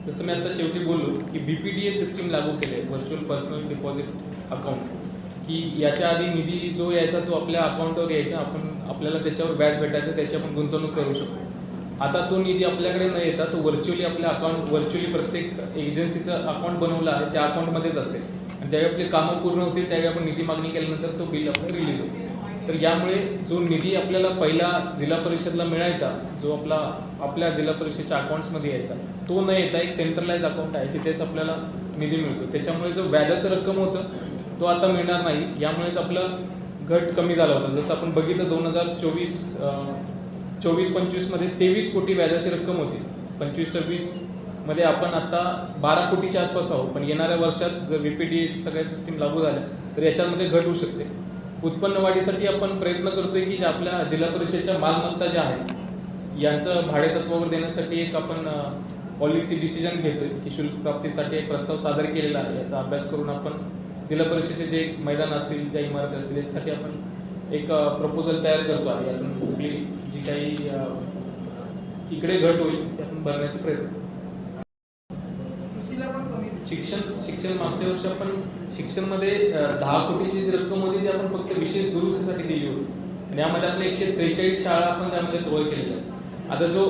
जसं मी आता शेवटी बोललो की BPDA सिस्टीम लागू केले, व्हर्च्युअल पर्सनल डिपॉझिट अकाउंट, की याच्या आधी निधी जो यायचा तो आपल्या अकाउंटवर यायचा, आपल्याला त्याच्यावर व्याज भेटायचं, त्याची आपण गुंतवणूक करू शकतो. आता तो निधी आपल्याकडे न येता तो व्हर्च्युअली आपल्या अकाउंट, व्हर्च्युअली प्रत्येक एजन्सीचं अकाउंट बनवलं आहे त्या अकाउंटमध्येच असेल आणि त्यावेळी आपली कामं पूर्ण होतील, त्यावेळी आपण निधी मागणी केल्यानंतर तो बिल आपल्याला रिलीज होतो. तर यामुळे जो निधी आपल्याला पहिला जिल्हा परिषदला मिळायचा, जो आपल्या जिल्हा परिषदेच्या अकाउंट्समध्ये यायचा, तो न येता एक सेंट्रलाइज अकाउंट आहे तिथेच आपल्याला निधी मिळतो. त्याच्यामुळे जो व्याजाचं रक्कम होतं तो आता मिळणार नाही. यामुळेच आपलं घट कमी झाला होता. जसं आपण बघितलं 2024-25मध्ये 23 कोटी व्याजाची रक्कम होती. 25-26मध्ये आपण आता 12 कोटीच्या आसपास आहोत. पण येणाऱ्या वर्षात जर BPDA सगळ्या सिस्टीम लागू झाल्या तर याच्यामध्ये घट होऊ शकते. उत्पन्न वाढीसाठी आपण प्रयत्न करतोय की ज्या आपल्या जिल्हा परिषदेच्या मालमत्ता ज्या आहेत यांचं भाडेतत्वावर देण्यासाठी एक आपण पॉलिसी डिसिजन घेतोय की शुल्क प्राप्तीसाठी एक प्रस्ताव सादर केलेला आहे. याचा अभ्यास करून आपण जिल्हा परिषदेचे जे मैदान असतील, ज्या इमारती असतील यासाठी आपण एक प्रपोजल तयार करतो आहे. यातून कुठली जी काही इकडे घट होईल ते आपण भरण्याचा प्रयत्न करू. शिक्षण मागच्या वर्षी आपण शिक्षणमध्ये 10 कोटीची जी रक्कम होती ती आपण फक्त विशेष दुरुस्तीसाठी दिली होती आणि यामध्ये आपल्या 143 शाळा आपण त्यामध्ये कव्हर केलेल्या आहेत. आता जो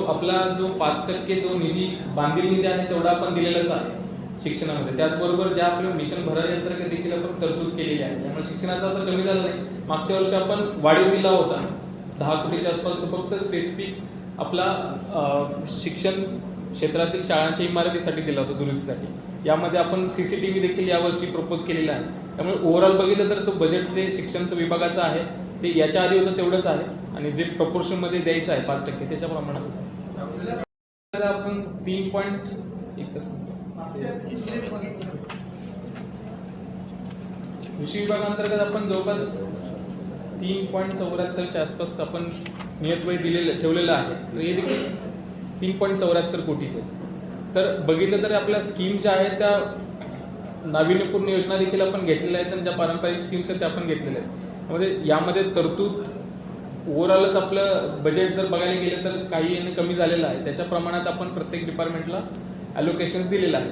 5% जो निधी बांधील निधी आहे तेवढा आपण दिलेलाच आहे शिक्षणामध्ये. त्याचबरोबर ज्या आपल्या मिशन भरारी अंतर्गत देखील आपण तरतूद केलेली आहे. त्यामुळे शिक्षणाचा असं कमी झालं नाही. मागच्या वर्षी आपण वाढीव दिला होता 10 कोटीच्या आसपास, फक्त स्पेसिफिक आपला शिक्षण क्षेत्रातील शाळांच्या इमारतीसाठी दिला होता दुरुस्तीसाठी. यामध्ये आपण CCTV देखील यावर्षी प्रपोज केलेला आहे. त्यामुळे ओव्हरऑल बघितलं तर तो बजेट जे शिक्षणचं विभागाचं आहे ते याच्या आधी होतं तेवढंच आहे आणि जे प्रपोर्शनमध्ये द्यायचं आहे 5% त्याच्या प्रमाणात आपण 3.1 कृषी विभागांतर्गत आपण जवळपास 3.74च्या आसपास आपण नियतव्यय ठेवलेलं आहे. तर हे देखील 3.74 कोटीचे. तर बघितलं तर आपल्या स्कीम ज्या आहेत त्या नाविन्यपूर्ण योजना देखील आपण घेतलेल्या आहेत आणि ज्या पारंपरिक स्कीम्स आहेत त्या आपण घेतलेल्या आहेत. त्यामध्ये यामध्ये तरतूद ओव्हरऑलच आपलं बजेट जर बघायला गेलं तर काही कमी झालेलं आहे. त्याच्या प्रमाणात आपण प्रत्येक डिपार्टमेंटला ॲलोकेशन दिलेलं आहे.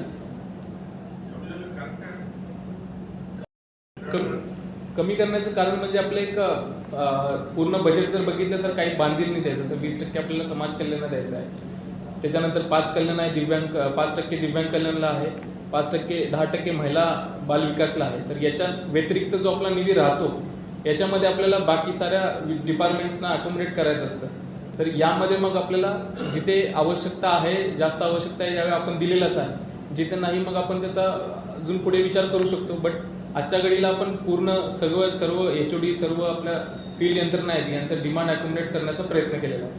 कमी करण्याचं कारण म्हणजे आपलं एक पूर्ण बजेट जर बघितलं तर काही बांधील नाही द्यायचं. जसं 20% आपल्याला समाज कल्याणला द्यायचं आहे, त्याच्यानंतर 5 कल्याण आहे, 5% दिव्यांग कल्याणला आहे, 10% महिला बाल विकासला आहे. तर याच्या व्यतिरिक्त जो आपला निधी राहतो याच्यामध्ये आपल्याला बाकी साऱ्या डिपार्टमेंट्सना अकोमोडेट करायचं असतं. तर यामध्ये मग आपल्याला जिथे आवश्यकता आहे, जास्त आवश्यकता आहे यावेळी आपण दिलेलाच आहे. जिथे नाही मग आपण त्याचा अजून पुढे विचार करू शकतो. बट आजच्या घडीला आपण पूर्ण सर्व HOD सर्व आपल्या फील्ड यंत्रणा आहेत यांचा डिमांड अकोमोडेट करण्याचा प्रयत्न केलेला आहे.